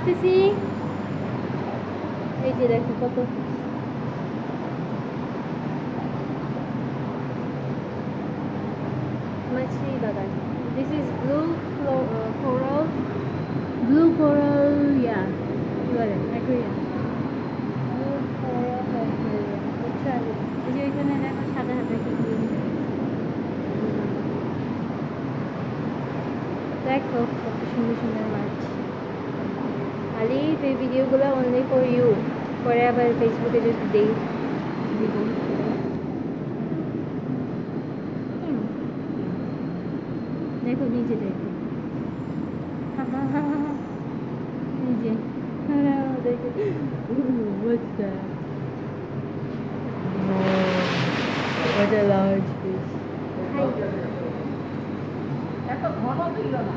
আসতেছি। এই যে দেখো কত মাছলি বাগান। This is coral. Blue coral, yeah. কি বলে? Aquarium. Blue coral aquarium. বুঝছেন? এই যে এখানে দেখো সাদা সাদা কি কি। দেখো কত সুন্দর সুন্দর মাছ। খালি এই ভিডিওগুলো অনলি ফর ইউ, পরে আবার ফেসবুকে যদি দেই দিব। দেখো নিচে দেখো নিচে দেখো what's that? What a large fish. এত ঘন ছিল না।